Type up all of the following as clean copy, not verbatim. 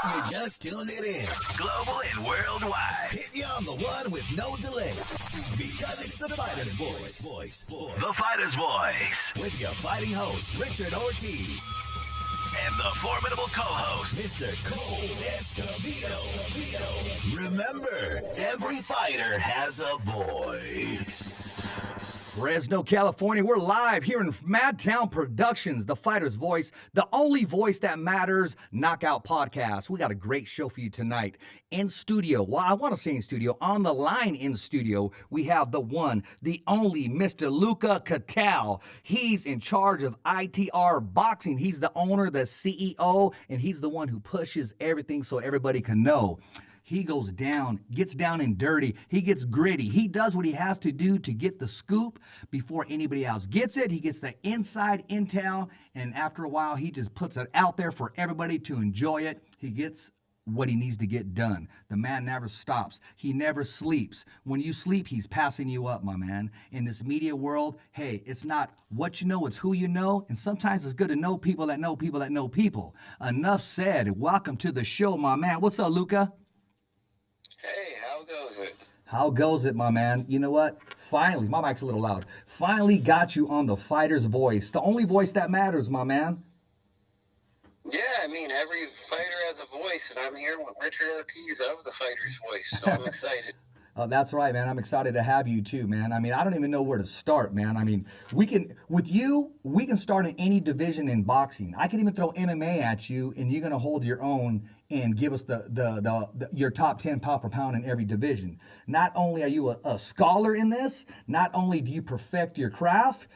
You just tuned it in. Global and worldwide. Hit you on the one with no delay. Because it's the fighter's voice. The fighter's voice. With your fighting host, Richard Ortiz. And the formidable co-host, Mr. Cole Escovedo. Remember, every fighter has a voice. Fresno, California, we're live here in Madtown Productions, the fighter's voice, the only voice that matters, Knockout Podcast. We got a great show for you tonight. In studio, well, I want to say in studio, on the line in studio, we have the one, the only Mr. Luca Cattell. He's in charge of ITR Boxing. He's the owner, the CEO, and he's the one who pushes everything so everybody can know. He goes down, gets down and dirty. He gets gritty. He does what he has to do to get the scoop before anybody else gets it. He gets the inside intel, and after a while, he just puts it out there for everybody to enjoy it. He gets what he needs to get done. The man never stops. He never sleeps. When you sleep, he's passing you up, my man. In this media world, hey, it's not what you know, it's who you know. And sometimes it's good to know people that know people that know people. Enough said. Welcome to the show, my man. What's up, Luca? Hey, how goes it? How goes it, my man? You know what? Finally, my mic's a little loud. Finally got you on the fighter's voice. The only voice that matters, my man. Yeah, I mean, every fighter has a voice, and I'm here with Richard Ortiz of the Fighter's Voice, so I'm excited. That's right, man. I'm excited to have you too, man. I mean, I don't even know where to start, man. I mean, we can start in any division in boxing. I can even throw MMA at you, and you're gonna hold your own and give us your top 10 pound for pound in every division. Not only are you a scholar in this, not only do you perfect your craft,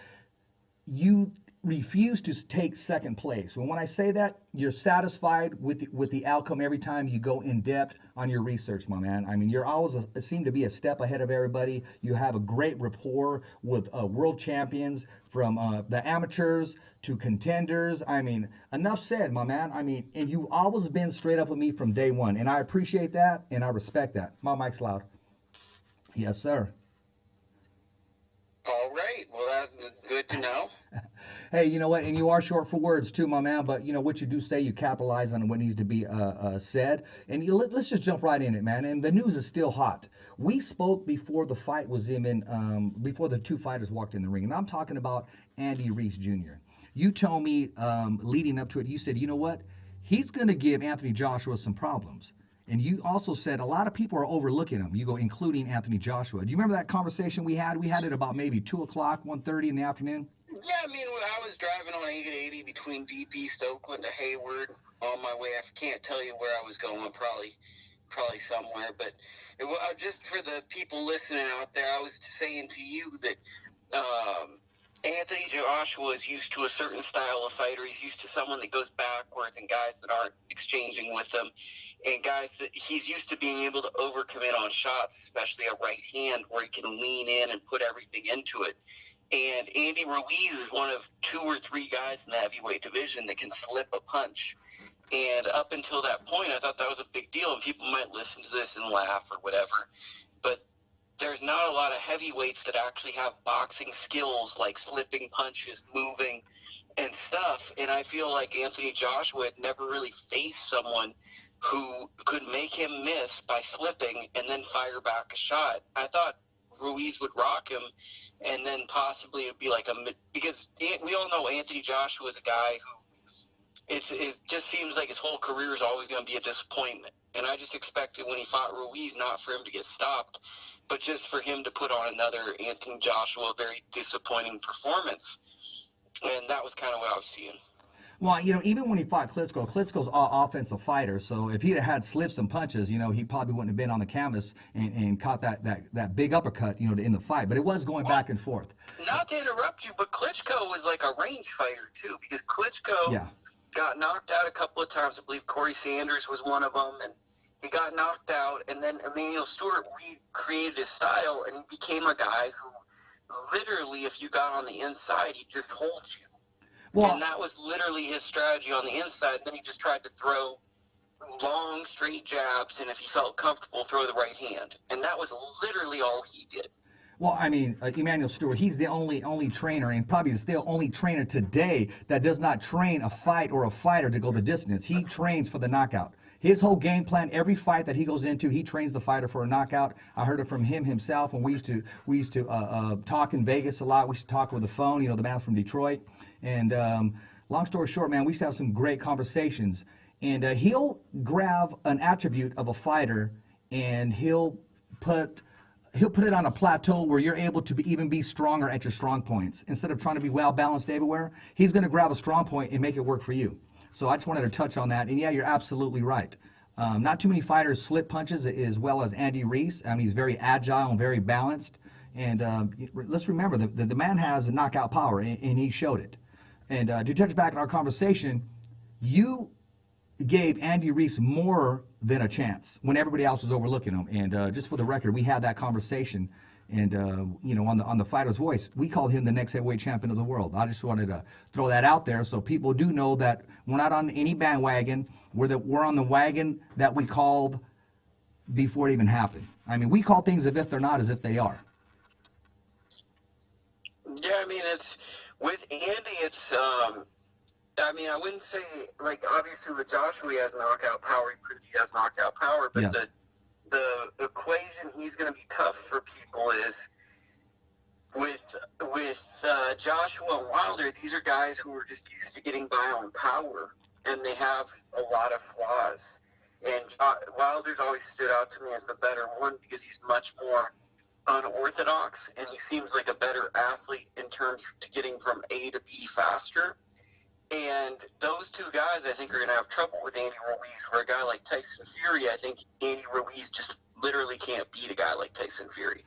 you refuse to take second place. And when I say that, you're satisfied with the outcome every time you go in depth on your research, my man. I mean, you're always seem to be a step ahead of everybody. You have a great rapport with world champions, from the amateurs to contenders. I mean, enough said, my man. I mean, and you've always been straight up with me from day one, and I appreciate that, and I respect that. My mic's loud. Yes, sir. All right. Well, that's good to know. Hey, you know what? And you are short for words too, my man. But you know what you do say, you capitalize on what needs to be said. And let's just jump right in it, man. And the news is still hot. We spoke before the fight was before the two fighters walked in the ring, and I'm talking about Andy Ruiz Jr. You told me leading up to it, you said, you know what? He's going to give Anthony Joshua some problems. And you also said a lot of people are overlooking him. You go, including Anthony Joshua. Do you remember that conversation we had? We had it about maybe 2 o'clock, 1:30 in the afternoon. Yeah, I mean, I was driving on 880 between Deep East Oakland to Hayward on my way. I can't tell you where I was going, probably somewhere. But just for the people listening out there, I was saying to you that Anthony Joshua is used to a certain style of fighter. He's used to someone that goes backwards and guys that aren't exchanging with him, and guys that he's used to being able to overcommit on shots, especially a right hand where he can lean in and put everything into it. And Andy Ruiz is one of 2 or 3 guys in the heavyweight division that can slip a punch. And up until that point, I thought that was a big deal, and people might listen to this and laugh or whatever. But there's not a lot of heavyweights that actually have boxing skills like slipping punches, moving, and stuff. And I feel like Anthony Joshua had never really faced someone who could make him miss by slipping and then fire back a shot. I thought Ruiz would rock him, and then possibly it would be like because we all know Anthony Joshua is a guy who it just seems like his whole career is always going to be a disappointment. And I just expected when he fought Ruiz, not for him to get stopped, but just for him to put on another Anthony Joshua very disappointing performance. And that was kind of what I was seeing. Well, you know, even when he fought Klitschko's an offensive fighter, so if he'd had slips and punches, you know, he probably wouldn't have been on the canvas and caught that big uppercut, you know, in the fight. But it was going back and forth. Not to interrupt you, but Klitschko was like a range fighter, too, because Klitschko got knocked out a couple of times. I believe Corey Sanders was one of them, and he got knocked out, and then Emmanuel Stewart recreated his style, and he became a guy who literally, if you got on the inside, he just holds you. Well, and that was literally his strategy on the inside. Then he just tried to throw long, straight jabs, and if he felt comfortable, throw the right hand. And that was literally all he did. Well, I mean, Emmanuel Stewart, he's the only trainer, and probably is the only trainer today that does not train a fight or a fighter to go the distance. He trains for the knockout. His whole game plan, every fight that he goes into, he trains the fighter for a knockout. I heard it from him himself when we used to talk in Vegas a lot. We used to talk with the phone, the man from Detroit. And long story short, man, we used to have some great conversations. And he'll grab an attribute of a fighter and he'll put it on a plateau where you're able to even be stronger at your strong points. Instead of trying to be well-balanced everywhere, he's going to grab a strong point and make it work for you. So I just wanted to touch on that. And yeah, you're absolutely right. Not too many fighters slip punches as well as Andy Reese. I mean, he's very agile and very balanced. And let's remember, the man has a knockout power, and he showed it. And to touch back on our conversation, you gave Andy Reese more than a chance when everybody else was overlooking him. And just for the record, we had that conversation. And on the Fighter's Voice, we called him the next heavyweight champion of the world. I just wanted to throw that out there so people do know that we're not on any bandwagon. We're on the wagon that we called before it even happened. I mean, we call things if they're not as if they are. Yeah, I mean, it's with Andy. It's I mean, I wouldn't say, like, obviously with Joshua, he has knockout power. He has knockout power, but Yeah. The equation he's going to be tough for people is with Joshua and Wilder. These are guys who are just used to getting by on power, and they have a lot of flaws. And Wilder's always stood out to me as the better one because he's much more unorthodox, and he seems like a better athlete in terms to getting from A to B faster. And those two guys, I think, are going to have trouble with Andy Ruiz. Where a guy like Tyson Fury, I think Andy Ruiz just literally can't beat a guy like Tyson Fury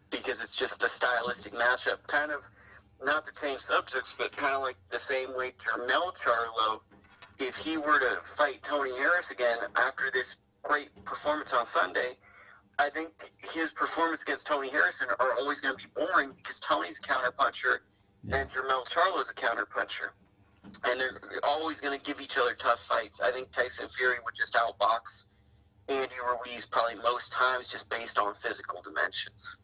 because it's just a stylistic matchup. Kind of not the same subjects, but kind of like the same way Jermell Charlo, if he were to fight Tony Harris again after this great performance on Sunday, I think his performance against Tony Harrison are always going to be boring because Tony's a counterpuncher and Jermell Charlo's a counterpuncher. And they're always going to give each other tough fights. I think Tyson Fury would just outbox Andy Ruiz probably most times just based on physical dimensions.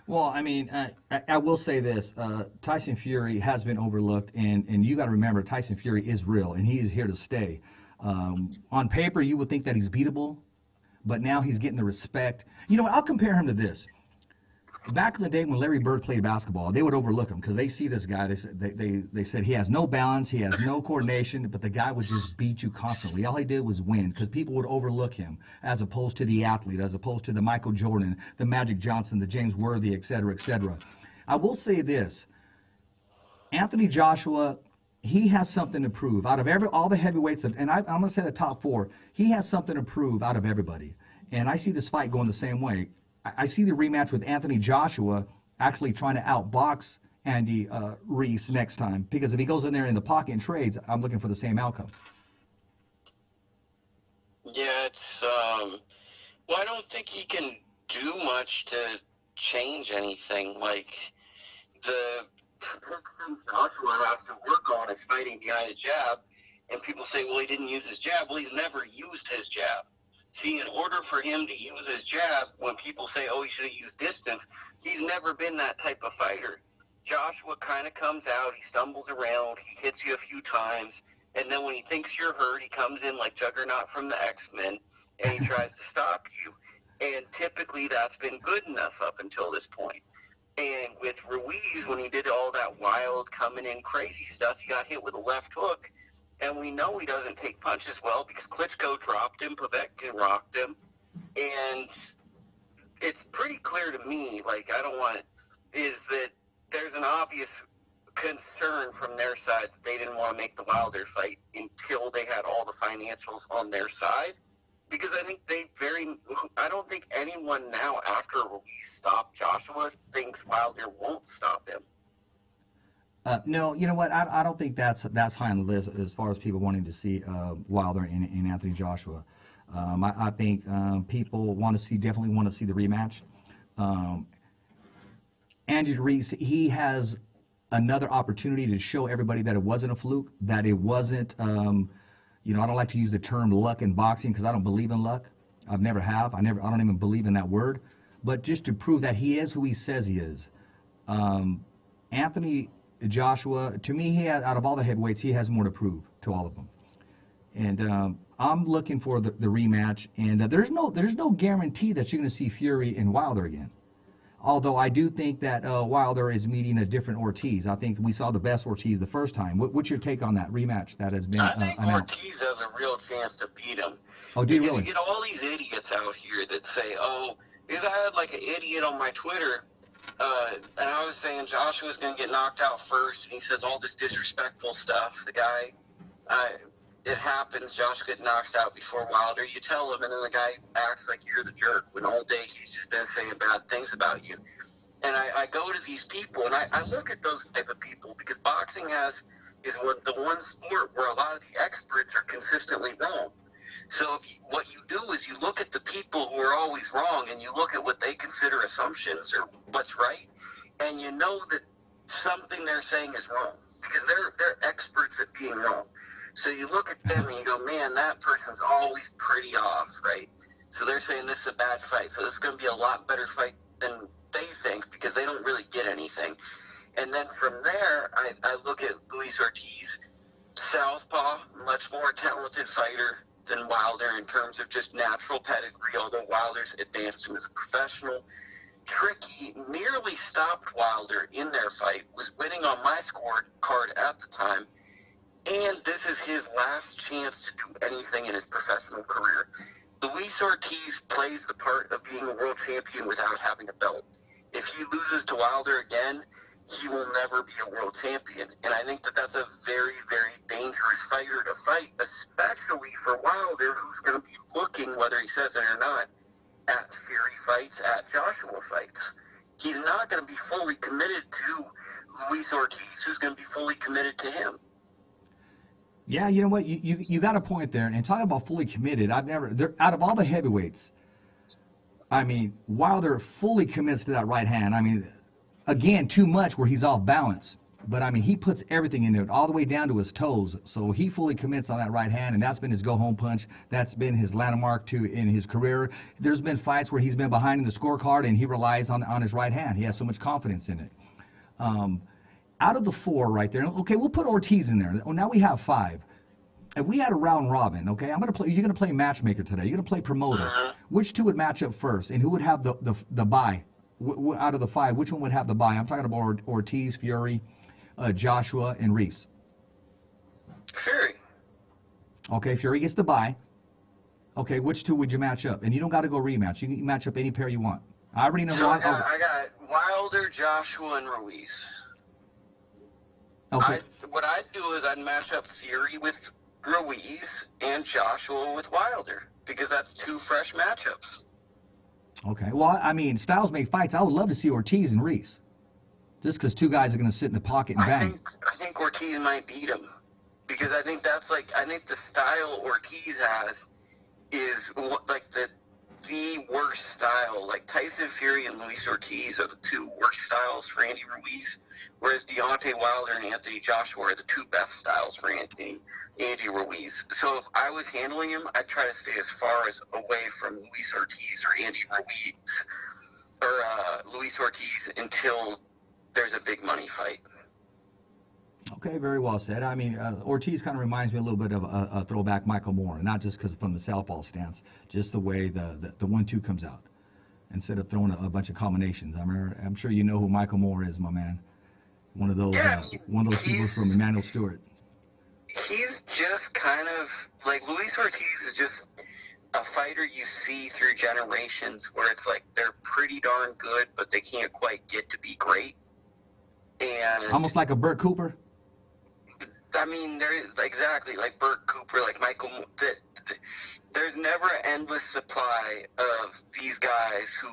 Well, I mean, I will say this. Tyson Fury has been overlooked, and you got to remember, Tyson Fury is real, and he is here to stay. On paper, you would think that he's beatable, but now he's getting the respect. You know what? I'll compare him to this. Back in the day when Larry Bird played basketball, they would overlook him because they see this guy. They said he has no balance, he has no coordination, but the guy would just beat you constantly. All he did was win because people would overlook him as opposed to the athlete, as opposed to the Michael Jordan, the Magic Johnson, the James Worthy, et cetera, et cetera. I will say this. Anthony Joshua, he has something to prove. Out of all the heavyweights, and I'm going to say the top four, he has something to prove out of everybody. And I see this fight going the same way. I see the rematch with Anthony Joshua actually trying to outbox Andy Reese next time, because if he goes in there in the pocket and trades, I'm looking for the same outcome. Yeah, it's well, I don't think he can do much to change anything. Like Joshua has to work on is fighting behind a jab, and people say, well, he didn't use his jab. Well, he's never used his jab. See, in order for him to use his jab, when people say, oh, he should have used distance, he's never been that type of fighter. Joshua kind of comes out, he stumbles around, he hits you a few times, and then when he thinks you're hurt, he comes in like Juggernaut from the X-Men, and he tries to stop you. And typically that's been good enough up until this point. And with Ruiz, when he did all that wild, coming in crazy stuff, he got hit with a left hook. And we know he doesn't take punches well because Klitschko dropped him, Povetkin rocked him. And it's pretty clear to me, like, is that there's an obvious concern from their side that they didn't want to make the Wilder fight until they had all the financials on their side. Because I don't think anyone now, after Ruiz stopped Joshua, thinks Wilder won't stop him. No, you know what? I don't think that's high on the list as far as people wanting to see Wilder and Anthony Joshua. I think people definitely want to see the rematch. Andy Reese, he has another opportunity to show everybody that it wasn't a fluke, that it wasn't. I don't like to use the term luck in boxing because I don't believe in luck. I don't even believe in that word. But just to prove that he is who he says he is. Anthony Joshua, to me, out of all the heavyweights, he has more to prove to all of them. And I'm looking for the rematch, and there's no guarantee that you're going to see Fury and Wilder again. Although I do think that Wilder is meeting a different Ortiz. I think we saw the best Ortiz the first time. What's your take on that rematch that has been announced? I think Ortiz has a real chance to beat him. Oh, do you really? You get all these idiots out here that say, oh, because I had like an idiot on my Twitter, and I was saying Joshua's going to get knocked out first, and he says all this disrespectful stuff. The guy, it happens, Joshua gets knocked out before Wilder. You tell him, and then the guy acts like you're the jerk when all day he's just been saying bad things about you. And I go to these people, and I look at those type of people, because boxing is the one sport where a lot of the experts are consistently wrong. So what you do is you look at the people who are always wrong, and you look at what they consider assumptions or what's right, and you know that something they're saying is wrong, because they're experts at being wrong. So you look at them and you go, man, that person's always pretty off, right? So they're saying this is a bad fight. So this is going to be a lot better fight than they think, because they don't really get anything. And then from there, I look at Luis Ortiz, southpaw, much more talented fighter than Wilder in terms of just natural pedigree, although Wilder's advanced him as a professional. Tricky nearly stopped Wilder in their fight, was winning on my scorecard at the time. And this is his last chance to do anything in his professional career. Luis Ortiz plays the part of being a world champion without having a belt. If he loses to Wilder again, he will never be a world champion. And I think that that's a very, very dangerous fighter to fight, especially for Wilder, who's going to be looking, whether he says it or not, at Fury fights, at Joshua fights. He's not going to be fully committed to Luis Ortiz, who's going to be fully committed to him. Yeah, you know what? You got a point there. And talking about fully committed, out of all the heavyweights, I mean, Wilder fully commits to that right hand. I mean, again, too much where he's off balance. But, I mean, he puts everything into it, all the way down to his toes. So he fully commits on that right hand, and that's been his go-home punch. That's been his landmark in his career. There's been fights where he's been behind in the scorecard, and he relies on his right hand. He has so much confidence in it. Out of the four right there, okay, we'll put Ortiz in there. Now we have five. If we had a round robin, okay, you're gonna play matchmaker today. You're gonna play promoter. Which two would match up first, and who would have the bye? Out of the five, which one would have the bye? I'm talking about Ortiz, Fury, Joshua, and Reese. Fury. Okay, Fury gets the bye. Okay, which two would you match up? And you don't got to go rematch. You can match up any pair you want. I already know. So I got Wilder, Joshua, and Ruiz. Okay. What I'd do is I'd match up Fury with Ruiz and Joshua with Wilder, because that's two fresh matchups. Okay. Well, I mean, styles make fights. I would love to see Ortiz and Reese, just because two guys are going to sit in the pocket and bang. I think Ortiz might beat him, because I think the style Ortiz has is like the worst style. Like Tyson Fury and Luis Ortiz are the two worst styles for Andy Ruiz, whereas Deontay Wilder and Anthony Joshua are the two best styles for Andy Ruiz. So if I was handling him, I'd try to stay as far as away from Luis Ortiz or Andy Ruiz or Luis Ortiz until there's a big money fight. Okay, very well said. I mean, Ortiz kind of reminds me a little bit of a throwback Michael Moore, not just because from the southpaw stance, just the way the 1-2 comes out, instead of throwing a bunch of combinations. I'm sure you know who Michael Moore is, my man. One of those people from Emmanuel Stewart. He's just kind of like Luis Ortiz is just a fighter you see through generations, where it's like they're pretty darn good, but they can't quite get to be great. And almost like a Burt Cooper. I mean, they're exactly like Burt Cooper, like Michael. There's never an endless supply of these guys who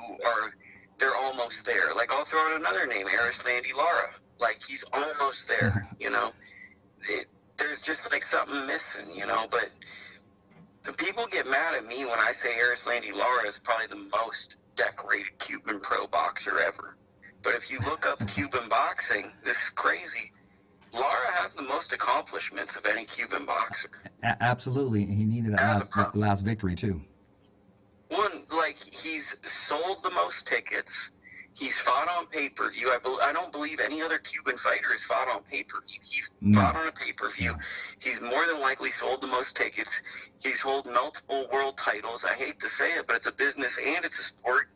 they're almost there. Like, I'll throw out another name, Landy Lara. Like, he's almost there, you know. There's just like something missing, you know. But people get mad at me when I say Landy Lara is probably the most decorated Cuban pro boxer ever. But if you look up Cuban boxing, this is crazy. Lara has the most accomplishments of any Cuban boxer. Absolutely. He needed that last victory, too. One, like, he's sold the most tickets. He's fought on pay-per-view. I don't believe any other Cuban fighter has fought on pay-per-view. He's fought on a pay-per-view. He's more than likely sold the most tickets. He's held multiple world titles. I hate to say it, but it's a business and it's a sport,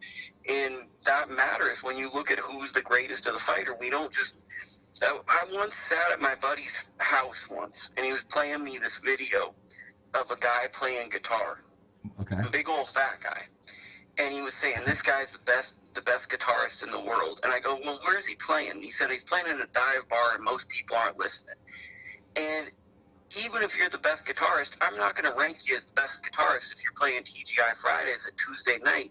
and that matters when you look at who's the greatest of the fighter. We don't just... I once sat at my buddy's house once, and he was playing me this video of a guy playing guitar. Okay. A big old fat guy. And he was saying, this guy's the best guitarist in the world. And I go, well, where's he playing? He said he's playing in a dive bar and most people aren't listening. And even if you're the best guitarist, I'm not going to rank you as the best guitarist if you're playing TGI Fridays at Tuesday night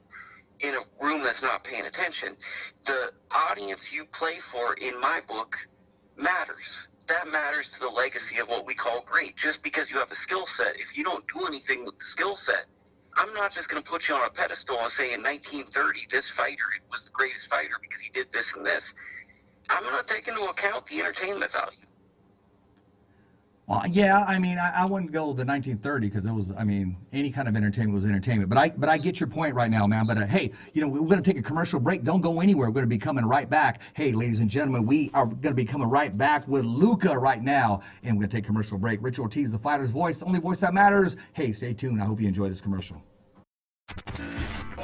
in a room that's not paying attention. The audience you play for, in my book, matters. That matters to the legacy of what we call great. Just because you have a skill set, if you don't do anything with the skill set, I'm not just going to put you on a pedestal and say in 1930 this fighter was the greatest fighter because he did this and this. I'm going to take into account the entertainment value. Well, yeah, I mean, I wouldn't go the 1930 because it was, I mean, any kind of entertainment was entertainment. But I get your point right now, man. But hey, you know, we're going to take a commercial break. Don't go anywhere. We're going to be coming right back. Hey, ladies and gentlemen, we are going to be coming right back with Luca right now, and we're going to take a commercial break. Richard Ortiz, the fighter's voice, the only voice that matters. Hey, stay tuned. I hope you enjoy this commercial.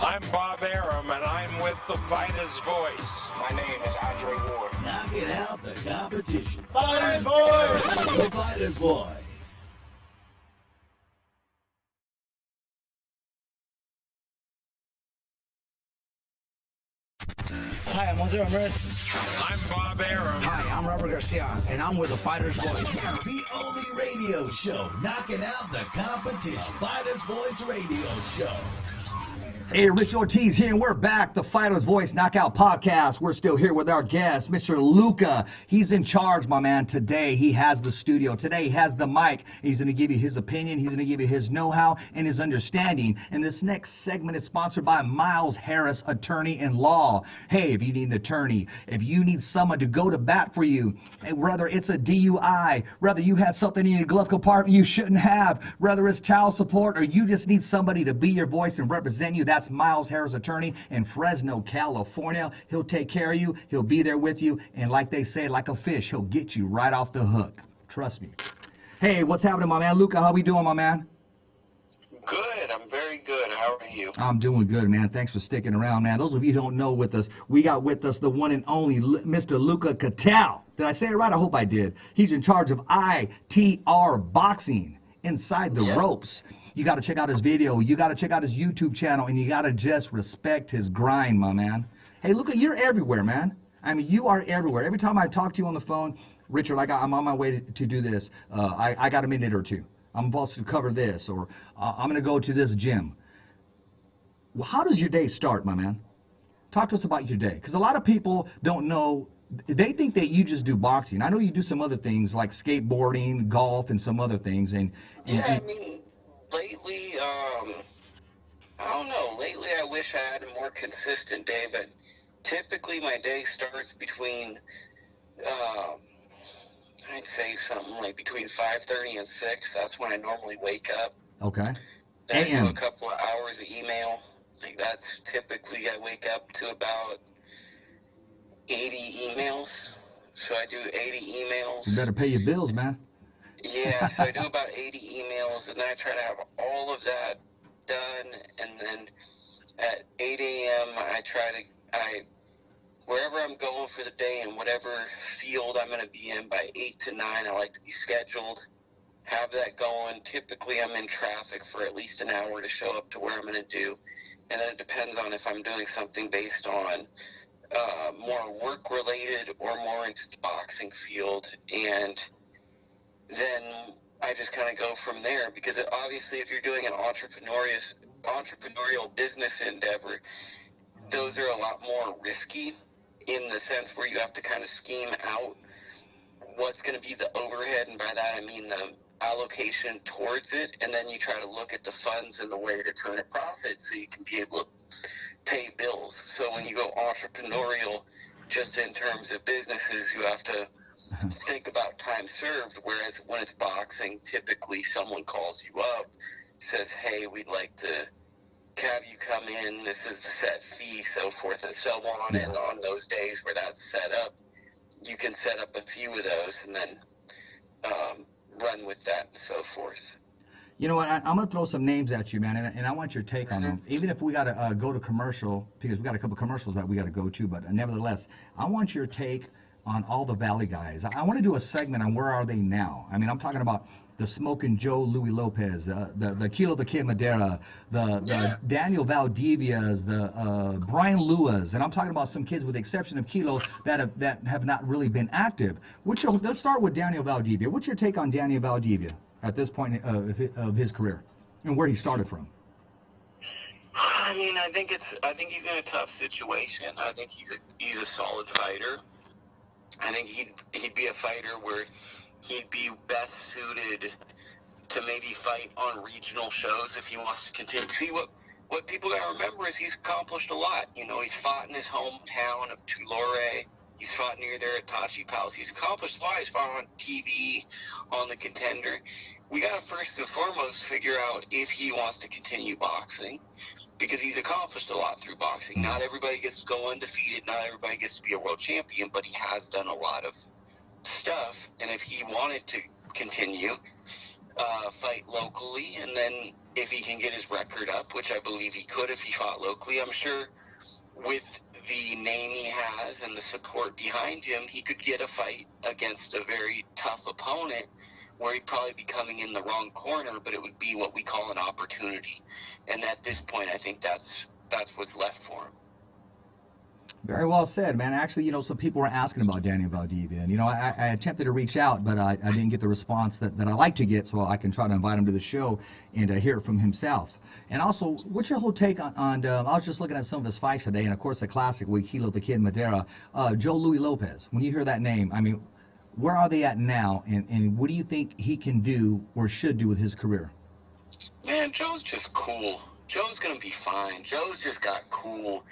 I'm Bob Arum, and I'm with the fighter's voice. My name is Andre Ward. Knocking out the competition. Fighter's voice! The fighter's voice. Hi, I'm Jose Ramirez. I'm Bob Arum. Hi, I'm Robert Garcia, and I'm with the fighter's voice. The only radio show knocking out the competition. Fighter's Voice Radio Show. Hey, Rich Ortiz here, and we're back. The Fighter's Voice Knockout Podcast. We're still here with our guest, Mr. Luca. He's in charge, my man. Today, he has the studio. Today, he has the mic. He's going to give you his opinion. He's going to give you his know-how and his understanding. And this next segment is sponsored by Miles Harris, attorney-in-law. Hey, if you need an attorney, if you need someone to go to bat for you, whether it's a DUI, whether you had something in your glove compartment you shouldn't have, whether it's child support, or you just need somebody to be your voice and represent you, that's Miles Harris, attorney in Fresno, California. He'll take care of you. He'll be there with you. And like they say, like a fish, he'll get you right off the hook. Trust me. Hey, what's happening, my man? Luca, how we doing, my man? Good. I'm very good. How are you? I'm doing good, man. Thanks for sticking around, man. Those of you who don't know with us, we got with us the one and only Mr. Luca Cattell. Did I say it right? I hope I did. He's in charge of ITR Boxing, Inside the Ropes. You got to check out his video. You got to check out his YouTube channel, and you got to just respect his grind, my man. Hey, Luca, you're everywhere, man. I mean, you are everywhere. Every time I talk to you on the phone, Richard, I'm on my way to do this. I got a minute or two. I'm supposed to cover this, or I'm going to go to this gym. Well, how does your day start, my man? Talk to us about your day, because a lot of people don't know. They think that you just do boxing. I know you do some other things like skateboarding, golf, and some other things. I mean, lately, I don't know. Lately, I wish I had a more consistent day, but typically my day starts between, I'd say something like between 5:30 and 6. That's when I normally wake up. Okay. Then I do a couple of hours of email. Like that's typically, I wake up to about 80 emails. So I do 80 emails. You better pay your bills, man. Yeah, so I do about 80 emails, and then I try to have all of that done, and then at 8 a.m. wherever I'm going for the day and whatever field I'm going to be in by 8 to 9, I like to be scheduled, have that going. Typically, I'm in traffic for at least an hour to show up to where I'm going to do, and then it depends on if I'm doing something based on more work-related or more into the boxing field, and then I just kind of go from there, because obviously if you're doing an entrepreneurial business endeavor, those are a lot more risky in the sense where you have to kind of scheme out what's going to be the overhead, and by that I mean the allocation towards it, and then you try to look at the funds and the way to turn a profit so you can be able to pay bills. So when you go entrepreneurial, just in terms of businesses, you have to think about time served, whereas when it's boxing, typically someone calls you up, says, hey, we'd like to have you come in, this is the set fee, so forth and so on. Yeah. And on those days where that's set up, you can set up a few of those and then run with that and so forth. You know what? I'm going to throw some names at you, man, and I want your take on them. Even if we got to go to commercial, because we got a couple commercials that we got to go to, but nevertheless, I want your take on all the Valley guys. I want to do a segment on where are they now. I mean, I'm talking about the Smoking Joe Louis Lopez, the Kilo the Kid Madera, the Daniel Valdivias, the Brian Luas, and I'm talking about some kids with the exception of Kilo that have not really been active. Let's start with Daniel Valdivia. What's your take on Daniel Valdivia at this point of his career and where he started from? I mean, I think he's in a tough situation. I think he's a solid fighter. I think he'd be a fighter where he'd be best suited to maybe fight on regional shows if he wants to continue. See, what people got to remember is he's accomplished a lot. You know, he's fought in his hometown of Tulare. He's fought near there at Tachi Palace. He's accomplished a lot. He's fought on TV, on the Contender. We got to first and foremost figure out if he wants to continue boxing, because he's accomplished a lot through boxing. Not everybody gets to go undefeated. Not everybody gets to be a world champion, but he has done a lot of stuff. And if he wanted to continue, fight locally, and then if he can get his record up, which I believe he could if he fought locally, I'm sure with the name he has and the support behind him, he could get a fight against a very tough opponent where he'd probably be coming in the wrong corner, but it would be what we call an opportunity. And at this point, I think that's what's left for him. Very well said, man. Actually, you know, some people were asking about Daniel Valdivia, and, you know, I attempted to reach out, but I didn't get the response that I like to get, so I can try to invite him to the show and hear it from himself. And also, what's your whole take on I was just looking at some of his fights today, and of course, the classic with Kilo the Kid Madera, Joe Louis Lopez. When you hear that name, I mean, where are they at now, and what do you think he can do or should do with his career? Man, Joe's just cool. Joe's going to be fine. Joe's just got cool.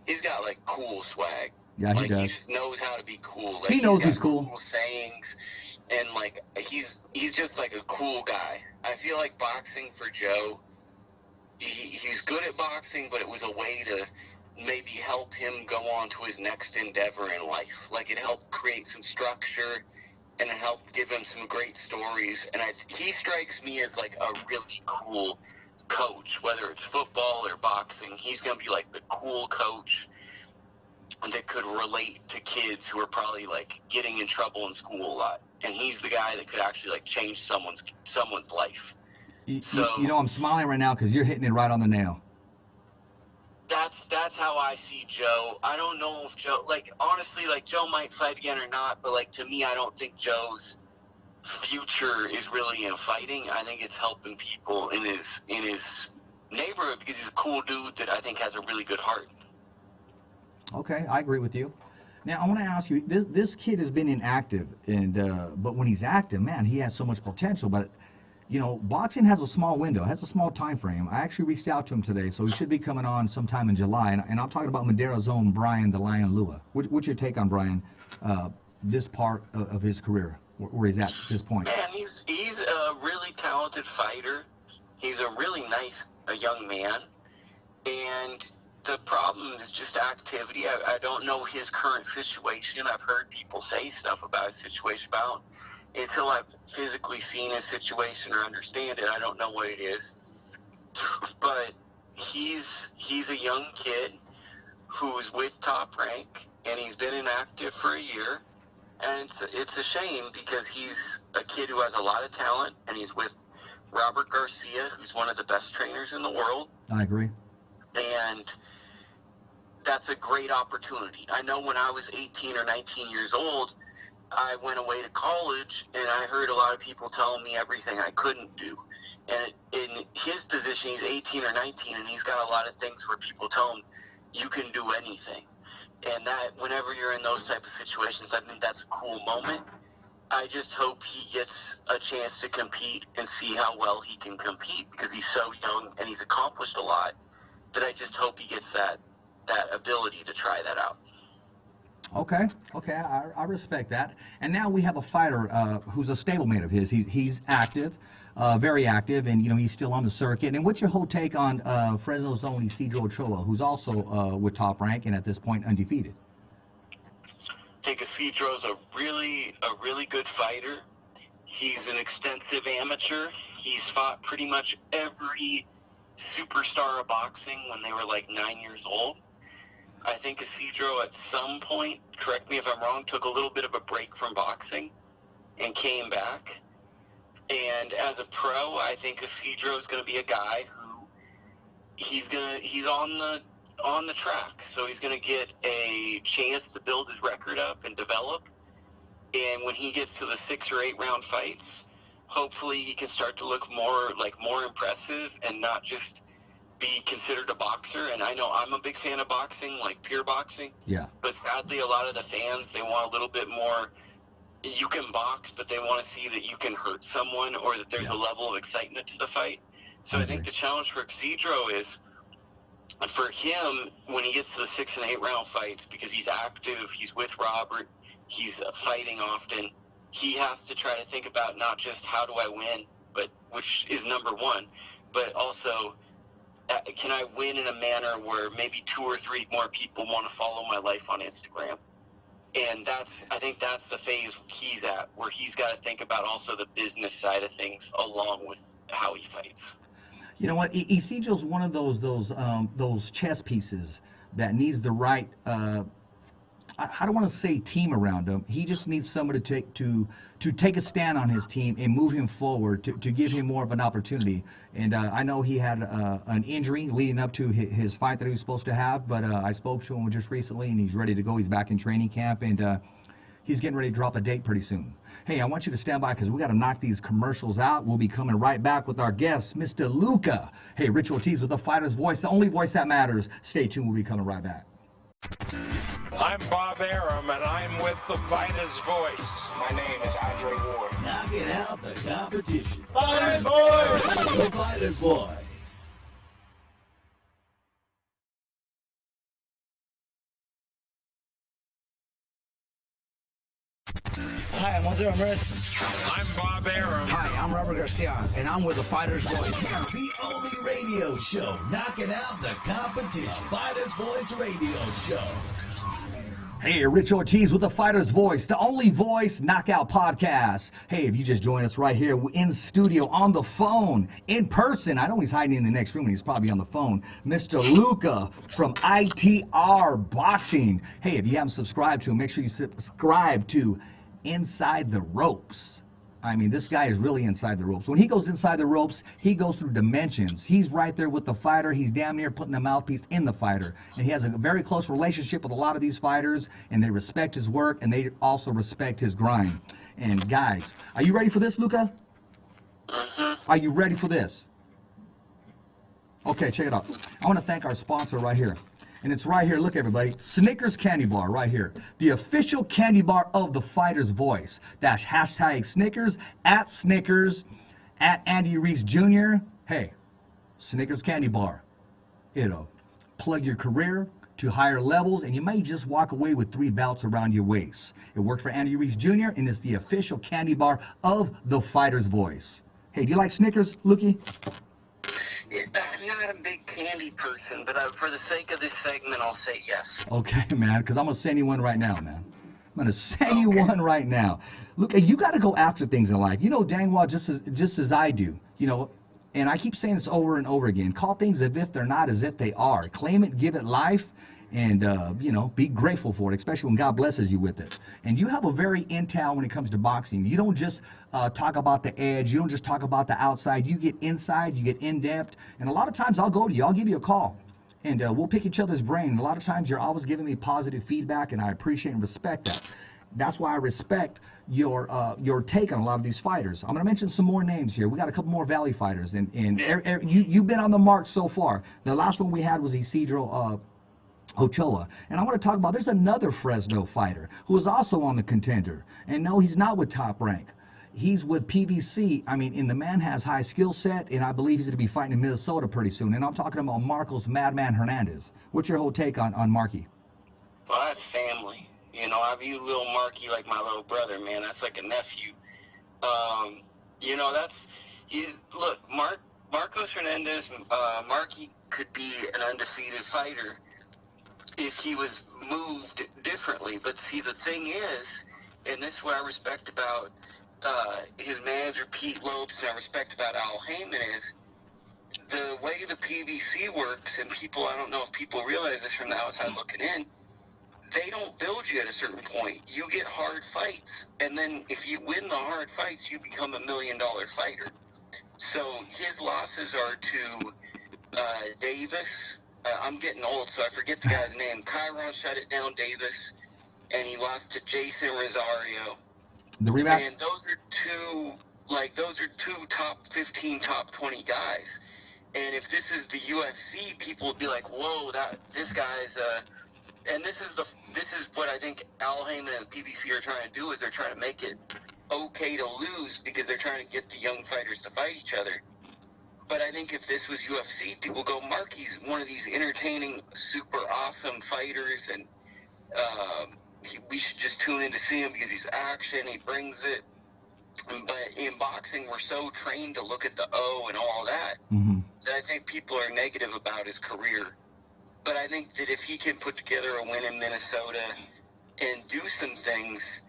He's got, like, cool swag. Yeah, he does. He just knows how to be cool. Like, he knows he's cool. cool. Sayings, and, like, he's just, like, a cool guy. I feel like boxing for Joe, he's good at boxing, but it was a way to maybe help him go on to his next endeavor in life. Like, it helped create some structure, and it helped give him some great stories. And he strikes me as, like, a really cool coach, whether it's football or boxing. He's going to be, like, the cool coach that could relate to kids who are probably, like, getting in trouble in school a lot. And he's the guy that could actually, like, change someone's life. You know, I'm smiling right now because you're hitting it right on the nail. That's how I see Joe. I don't know if Joe, like, honestly, like, Joe might fight again or not, but, like, to me, I don't think Joe's future is really in fighting. I think it's helping people in his neighborhood, because he's a cool dude that I think has a really good heart. Okay, I agree with you. Now, I want to ask you, this kid has been inactive, and but when he's active, man, he has so much potential, but you know, boxing has a small window, has a small time frame. I actually reached out to him today, so he should be coming on sometime in July. And I'm talking about Madera's own Brian the Lion Lua. What's your take on Brian, this part of his career, where he's at this point? Man, he's a really talented fighter. He's a really nice young man. And the problem is just activity. I don't know his current situation. I've heard people say stuff about his situation, about until I've physically seen his situation or understand it, I don't know what it is. But he's a young kid who's with Top Rank, and he's been inactive for a year. And it's a shame, because he's a kid who has a lot of talent, and he's with Robert Garcia, who's one of the best trainers in the world. I agree. And that's a great opportunity. I know when I was 18 or 19 years old, I went away to college, and I heard a lot of people telling me everything I couldn't do. And in his position, he's 18 or 19, and he's got a lot of things where people tell him, you can do anything. And that, whenever you're in those type of situations, I think that's a cool moment. I just hope he gets a chance to compete and see how well he can compete, because he's so young and he's accomplished a lot, that I just hope he gets that ability to try that out. Okay, I respect that. And now we have a fighter who's a stablemate of his. He's active. very active, and he's still on the circuit. And what's your whole take on Fresno's own Isidro Ochoa, who's also with Top Rank and at this point undefeated? I think Isidro's a really good fighter. He's an extensive amateur. He's fought pretty much every superstar of boxing when they were like 9 years old. I think Isidro at some point, correct me if I'm wrong, took a little bit of a break from boxing and came back. And as a pro, I think Isidro is going to be a guy who he's on the track. So he's going to get a chance to build his record up and develop. And when he gets to the 6 or 8 round fights, hopefully he can start to look more impressive and not just be considered a boxer. And I know I'm a big fan of boxing, like pure boxing. Yeah. But sadly, a lot of the fans, they want a little bit more. You can box, but they want to see that you can hurt someone or that there's a level of excitement to the fight. So I think the challenge for Isidro is, for him, when he gets to the 6 and 8 round fights, because he's active, he's with Robert, he's fighting often, he has to try to think about not just how do I win, but which is number one, but also can I win in a manner where maybe 2 or 3 more people want to follow my life on Instagram. And I think that's the phase he's at, where he's got to think about also the business side of things along with how he fights. You know what? Isidro's one of those chess pieces that needs the right. I don't want to say team around him. He just needs someone to take a stand on his team and move him forward to give him more of an opportunity. And I know he had an injury leading up to his fight that he was supposed to have, but I spoke to him just recently, and he's ready to go. He's back in training camp, and he's getting ready to drop a date pretty soon. Hey, I want you to stand by because we got to knock these commercials out. We'll be coming right back with our guest, Mr. Luca. Hey, Rich Ortiz with the Fighter's Voice, the only voice that matters. Stay tuned. We'll be coming right back. I'm Bob Arum, and I'm with the Fighter's Voice. My name is Andre Ward. Knocking out the competition. Fighter's Voice! The Fighter's Voice. Hi, I'm Ramirez. I'm Bob Arum. Hi, I'm Robert Garcia, and I'm with the Fighter's Voice. The only radio show knocking out the competition. Fighter's Voice Radio Show. Hey, Rich Ortiz with the Fighter's Voice, the only voice knockout podcast. Hey, if you just joined us right here in studio, on the phone, in person. I know he's hiding in the next room and he's probably on the phone. Mr. Luca from ITR Boxing. Hey, if you haven't subscribed to him, make sure you subscribe to Inside the Ropes. I mean, this guy is really inside the ropes. When he goes inside the ropes, he goes through dimensions. He's right there with the fighter. He's damn near putting the mouthpiece in the fighter. And he has a very close relationship with a lot of these fighters, and they respect his work, and they also respect his grind. And guys, are you ready for this, Luca? Are you ready for this? Okay, check it out. I want to thank our sponsor right here. And it's right here, look everybody, Snickers Candy Bar right here. The official candy bar of the Fighter's Voice. That's hashtag Snickers, at Andy Reese Jr. Hey, Snickers Candy Bar. It'll plug your career to higher levels, and you may just walk away with 3 belts around your waist. It worked for Andy Reese Jr., and it's the official candy bar of the Fighter's Voice. Hey, do you like Snickers, Lukey? I'm not a big candy person, but for the sake of this segment, I'll say yes. Okay, man, because I'm going to send you one right now, man. I'm going to send you one right now. Look, you got to go after things in life. You know dang well, just as I do, you know, and I keep saying this over and over again. Call things as if they're not, as if they are. Claim it, give it life, and, you know, be grateful for it, especially when God blesses you with it. And you have a very intel when it comes to boxing. You don't just talk about the edge. You don't just talk about the outside. You get inside, you get in-depth. And a lot of times I'll go to you. I'll give you a call. And we'll pick each other's brain. And a lot of times you're always giving me positive feedback, and I appreciate and respect that. That's why I respect your take on a lot of these fighters. I'm going to mention some more names here. We got a couple more Valley fighters. And you've been on the mark so far. The last one we had was Isidro Ochoa. And I want to talk about, there's another Fresno fighter who is also on the contender. And no, he's not with Top Rank. He's with PVC. I mean, and the man has high skill set, and I believe he's going to be fighting in Minnesota pretty soon. And I'm talking about Marcos Madman Hernandez. What's your whole take on Marky? Well, that's family. You know, I view little Marky like my little brother, man. That's like a nephew. You know, Look, Marcos Hernandez, Marky could be an undefeated fighter if he was moved differently. But see, the thing is, and this is what I respect about his manager, Pete Lopes, and I respect about Al Heyman, is the way the PBC works, and people, I don't know if people realize this from the outside looking in, they don't build you at a certain point. You get hard fights, and then if you win the hard fights, you become $1 million fighter. So his losses are to Davis. I'm getting old, so I forget the guy's name. Chiron shut it down, Davis, and he lost to Jason Rosario. The rematch? And those are two top 15, top 20 guys. And if this is the UFC, people would be like, "Whoa, this guy's." And this is what I think Al Heyman and the PBC are trying to do, is they're trying to make it okay to lose because they're trying to get the young fighters to fight each other. But I think if this was UFC, people go, Marky's one of these entertaining, super awesome fighters, and we should just tune in to see him because he's action, he brings it. But in boxing, we're so trained to look at the O and all that, that I think people are negative about his career. But I think that if he can put together a win in Minnesota and do some things,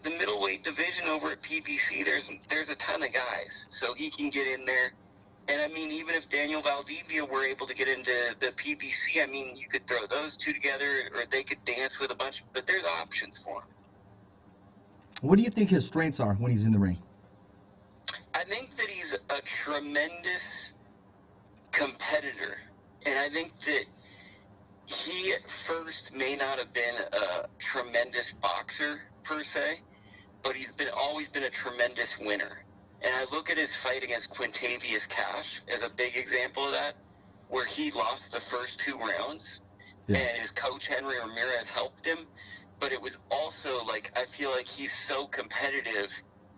the middleweight division over at PBC, there's a ton of guys. So he can get in there. And, I mean, even if Daniel Valdivia were able to get into the PBC, I mean, you could throw those two together, or they could dance with a bunch. But there's options for him. What do you think his strengths are when he's in the ring? I think that he's a tremendous competitor. And I think that he at first may not have been a tremendous boxer per se, but he's always been a tremendous winner. And I look at his fight against Quintavious Cash as a big example of that, where he lost the first 2 rounds, and his coach Henry Ramirez helped him. But it was also like, I feel like he's so competitive,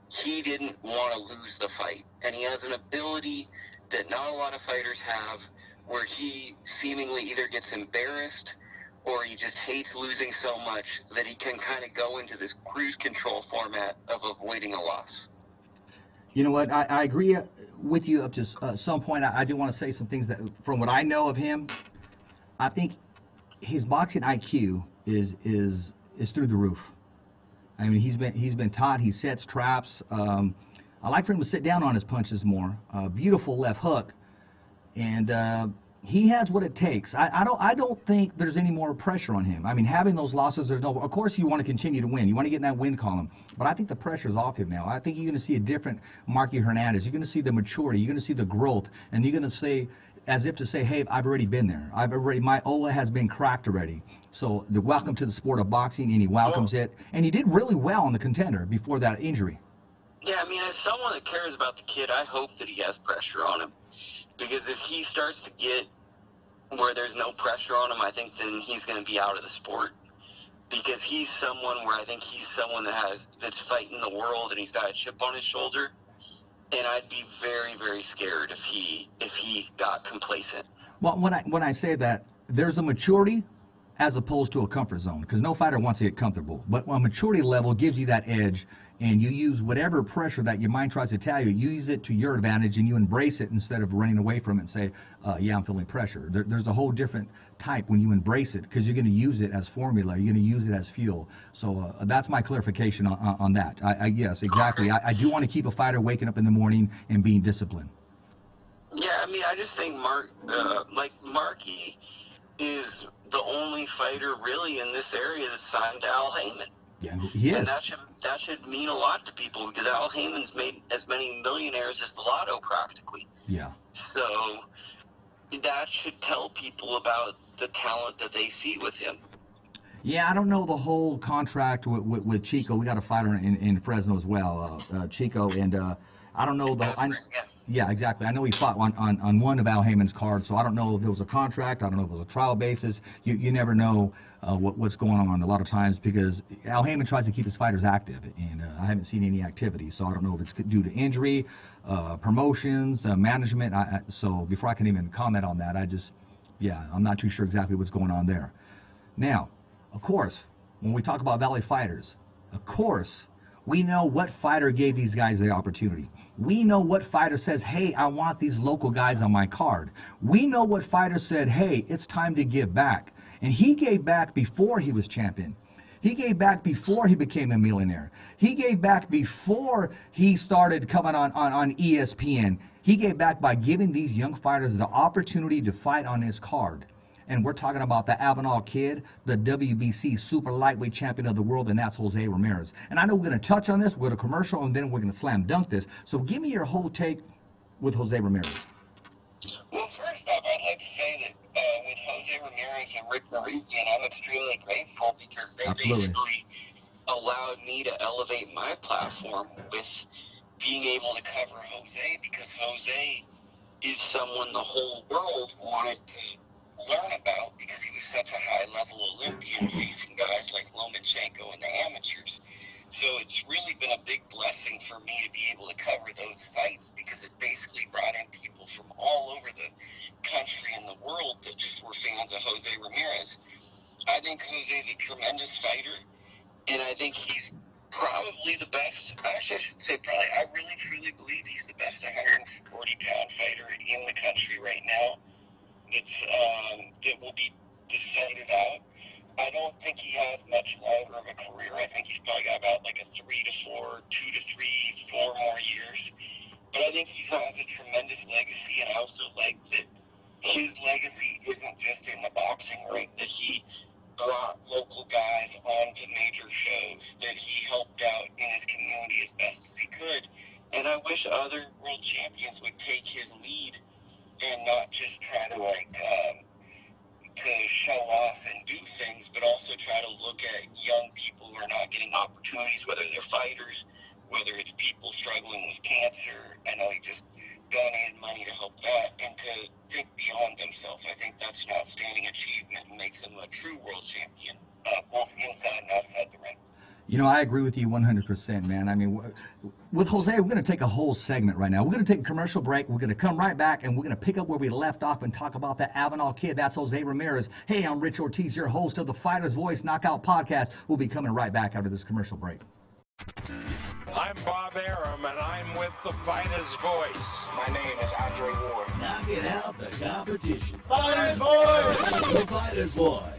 he didn't want to lose the fight. And he has an ability that not a lot of fighters have, where he seemingly either gets embarrassed or he just hates losing so much that he can kind of go into this cruise control format of avoiding a loss. You know what? I agree with you up to some point. I do want to say some things that, from what I know of him, I think his boxing IQ is through the roof. I mean, he's been taught. He sets traps. I like for him to sit down on his punches more. Beautiful left hook. And he has what it takes. I don't think there's any more pressure on him. I mean, having those losses, there's no. Of course, you want to continue to win. You want to get in that win column. But I think the pressure's off him now. I think you're going to see a different Marky Hernandez. You're going to see the maturity. You're going to see the growth, and you're going to say, as if to say, "Hey, I've already been there. My OLA has been cracked already." So, welcome to the sport of boxing, and he welcomes it. And he did really well on the Contender before that injury. Yeah, I mean, as someone that cares about the kid, I hope that he has pressure on him. Because if he starts to get where there's no pressure on him, I think then he's going to be out of the sport. Because he's someone where I think he's someone that's fighting the world, and he's got a chip on his shoulder. And I'd be very, very scared if he got complacent. Well, when I say that, there's a maturity as opposed to a comfort zone, because no fighter wants to get comfortable. But a maturity level gives you that edge, and you use whatever pressure that your mind tries to tell you, you use it to your advantage, and you embrace it instead of running away from it and say, yeah, I'm feeling pressure. There's a whole different type when you embrace it, because you're going to use it as formula. You're going to use it as fuel. So that's my clarification on that. Yes, exactly. I do want to keep a fighter waking up in the morning and being disciplined. Yeah, I mean, I just think Marky is the only fighter really in this area that's signed to Al Heyman. Yeah, he is. And that should mean a lot to people, because Al Heyman's made as many millionaires as the Lotto practically. Yeah. So that should tell people about the talent that they see with him. Yeah, I don't know the whole contract with Chico. We got a fighter in Fresno as well, Chico, and I don't know the. Yeah, exactly. I know he fought on one of Al Heyman's cards, so I don't know if it was a contract. I don't know if it was a trial basis. You never know what's going on a lot of times, because Al Heyman tries to keep his fighters active, and I haven't seen any activity, so I don't know if it's due to injury, promotions, management. So before I can even comment on that, I'm not too sure exactly what's going on there. Now, of course, when we talk about Valley fighters, of course, We know what fighter gave these guys the opportunity. We know what fighter says, hey, I want these local guys on my card. We know what fighter said, hey, it's time to give back. And he gave back before he was champion. He gave back before he became a millionaire. He gave back before he started coming on ESPN. He gave back by giving these young fighters the opportunity to fight on his card. And we're talking about the Avenal Kid, the WBC super lightweight champion of the world, and that's Jose Ramirez. And I know we're going to touch on this, we're going to commercial, and then we're going to slam dunk this. So give me your whole take with Jose Ramirez. Well, first off, I'd like to say that with Jose Ramirez and Rick Morigian, I'm extremely grateful because they basically allowed me to elevate my platform with being able to cover Jose, because Jose is someone the whole world wanted to learn about because he was such a high-level Olympian facing guys like Lomachenko and the amateurs. So it's really been a big blessing for me to be able to cover those fights because it basically brought in people from all over the country and the world that just were fans of Jose Ramirez. I think Jose's a tremendous fighter, and I think he's probably the best. Actually, I should say probably. I really, truly believe he's the best 140-pound fighter in the country right now. That will be decided out. I don't think he has much longer of a career. I think he's probably got about like a 2 to 3, 4 more years. But I think he has a tremendous legacy, and I also like that his legacy isn't just in the boxing ring, that he brought local guys onto major shows, that he helped out in his community as best as he could. And I wish other world champions would take his lead and not just try to to show off and do things, but also try to look at young people who are not getting opportunities, whether they're fighters, whether it's people struggling with cancer. I know he just donated money to help that, and to think beyond themselves. I think that's an outstanding achievement and makes him a true world champion, both inside and outside the ring. You know, I agree with you 100%, man. I mean, with Jose, we're going to take a whole segment right now. We're going to take a commercial break. We're going to come right back, and we're going to pick up where we left off and talk about the Avenal Kid. That's Jose Ramirez. Hey, I'm Rich Ortiz, your host of the Fighter's Voice Knockout Podcast. We'll be coming right back after this commercial break. I'm Bob Arum, and I'm with the Fighter's Voice. My name is Andre Ward. Knocking out the competition. Fighter's Voice! The Fighter's Voice.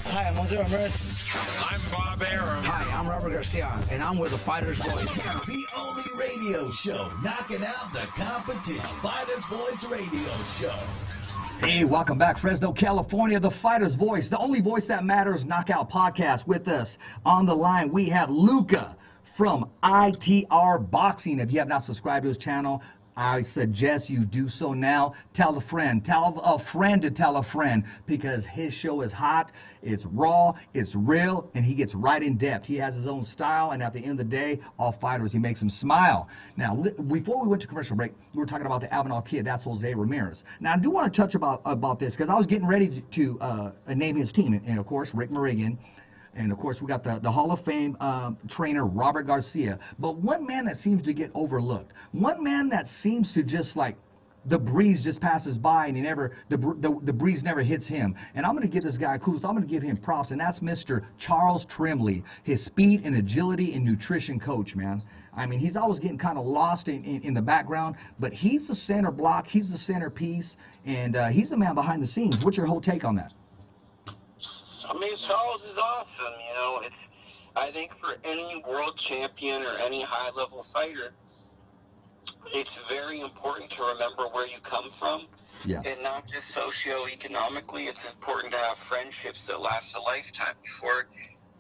Hi, I'm Jose Ramirez. I'm Bob Arum. Hi, I'm Robert Garcia, and I'm with the Fighter's Voice. The only radio show knocking out the competition. Fighter's Voice Radio Show. Hey, welcome back, Fresno, California, the Fighter's Voice, the only voice that matters, Knockout Podcast. With us on the line, we have Luca from ITR Boxing. If you have not subscribed to his channel, I suggest you do so now. Tell a friend to tell a friend, because his show is hot, it's raw, it's real, and he gets right in depth. He has his own style, and at the end of the day, all fighters, he makes them smile. Now, before we went to commercial break, we were talking about the Avenal Kid. That's Jose Ramirez. Now, I do want to touch about this, because I was getting ready to name his team, and of course, Rick Morigian. And, of course, we got the Hall of Fame trainer, Robert Garcia. But one man that seems to get overlooked, one man that seems to just like the breeze just passes by and the breeze never hits him. And I'm going to give this guy kudos. I'm going to give him props, and that's Mr. Charles Tremblay, his speed and agility and nutrition coach, man. I mean, he's always getting kind of lost in the background, but he's the center block, he's the centerpiece, and he's the man behind the scenes. What's your whole take on that? I mean, Charles is awesome. You know, I think for any world champion or any high-level fighter, it's very important to remember where you come from. Yeah. And not just socioeconomically. It's important to have friendships that last a lifetime. Before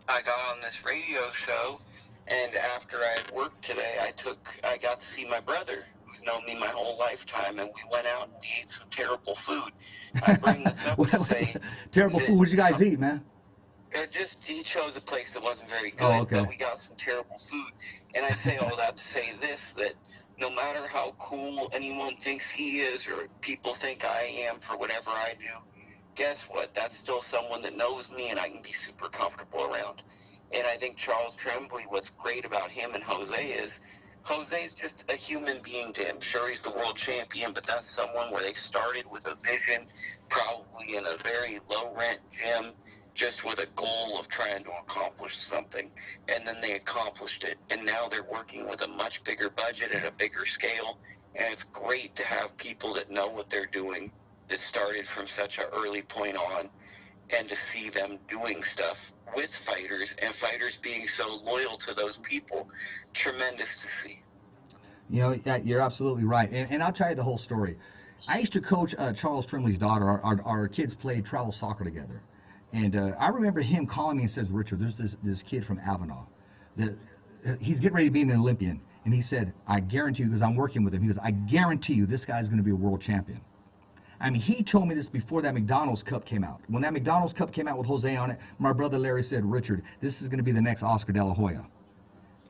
I got on this radio show, and after I had worked today, I got to see my brother, who's known me my whole lifetime, and we went out and we ate some terrible food. I bring this up to say... Terrible food? What did you guys eat, man? He chose a place that wasn't very good, okay. But we got some terrible food. And I say all that to say this, that no matter how cool anyone thinks he is, or people think I am for whatever I do, guess what? That's still someone that knows me and I can be super comfortable around. And I think Charles Tremblay, what's great about him and Jose is, Jose's just a human being to him. Sure, he's the world champion, but that's someone where they started with a vision, probably in a very low-rent gym, just with a goal of trying to accomplish something, and then they accomplished it. And now they're working with a much bigger budget at a bigger scale, and it's great to have people that know what they're doing, that started from such an early point on, and to see them doing stuff with fighters and fighters being so loyal to those people. Tremendous to see. You know, you're absolutely right. And I'll tell you the whole story. I used to coach Charles Trimley's daughter. Our kids played travel soccer together. And I remember him calling me and says, Richard, there's this kid from Avenal. He's getting ready to be an Olympian. And he said, I guarantee you, because I'm working with him, he goes, I guarantee you this guy's going to be a world champion. I mean, he told me this before that McDonald's Cup came out. When that McDonald's Cup came out with Jose on it, my brother Larry said, Richard, this is going to be the next Oscar De La Hoya.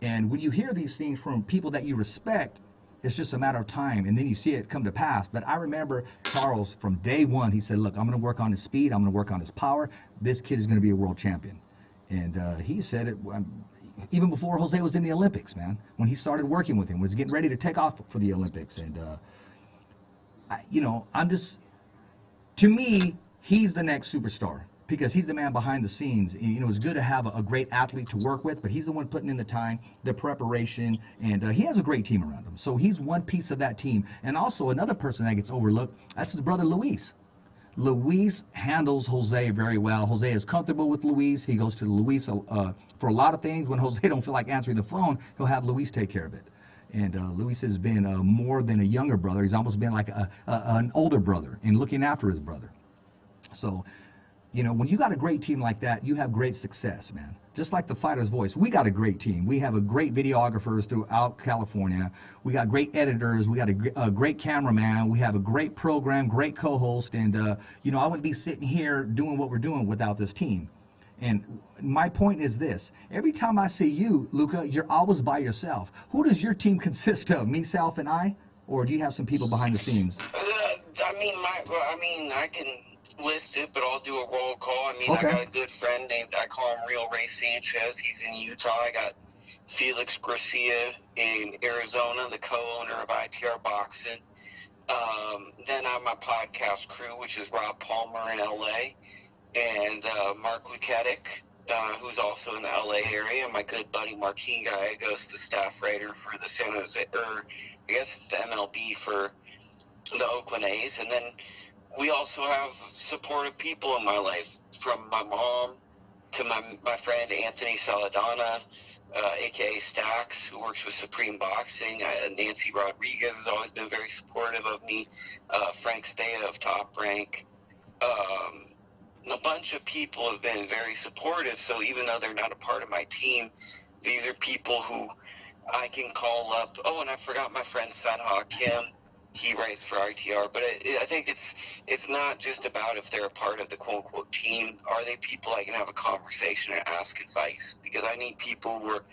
And when you hear these things from people that you respect, it's just a matter of time, and then you see it come to pass. But I remember Charles, from day one, he said, look, I'm going to work on his speed. I'm going to work on his power. This kid is going to be a world champion. And he said it even before Jose was in the Olympics, man. When he started working with him, was getting ready to take off for the Olympics. And to me, he's the next superstar because he's the man behind the scenes. You know, it's good to have a great athlete to work with, but he's the one putting in the time, the preparation, and he has a great team around him. So he's one piece of that team. And also another person that gets overlooked, that's his brother Luis. Luis handles Jose very well. Jose is comfortable with Luis. He goes to Luis for a lot of things. When Jose don't feel like answering the phone, he'll have Luis take care of it. And Luis has been more than a younger brother. He's almost been like an older brother in looking after his brother. So, you know, when you got a great team like that, you have great success, man. Just like the Fighter's Voice, we got a great team. We have a great videographers throughout California. We got great editors. We got a great cameraman. We have a great program, great co-host. And, you know, I wouldn't be sitting here doing what we're doing without this team. And my point is this. Every time I see you, Luca, you're always by yourself. Who does your team consist of? Me, Self, and I? Or do you have some people behind the scenes? I can list it, but I'll do a roll call. Okay. I got a good friend named, I call him Real Ray Sanchez. He's in Utah. I got Felix Garcia in Arizona, the co-owner of ITR Boxing. Then I have my podcast crew, which is Rob Palmer in LA. And Mark Luketic, who's also in the LA area, and my good buddy Martin Gallegos, the staff writer for the San Jose, or I guess it's the MLB for the Oakland A's. And then we also have supportive people in my life, from my mom to my friend Anthony Saladana, a.k.a. Stax, who works with Supreme Boxing. Nancy Rodriguez has always been very supportive of me. Frank Stea of Top Rank. A bunch of people have been very supportive, so even though they're not a part of my team, these are people who I can call up. Oh, and I forgot my friend Sunha Kim. He writes for RTR, but I think it's not just about if they're a part of the quote-unquote team. Are they people I can have a conversation and ask advice? Because I need people who are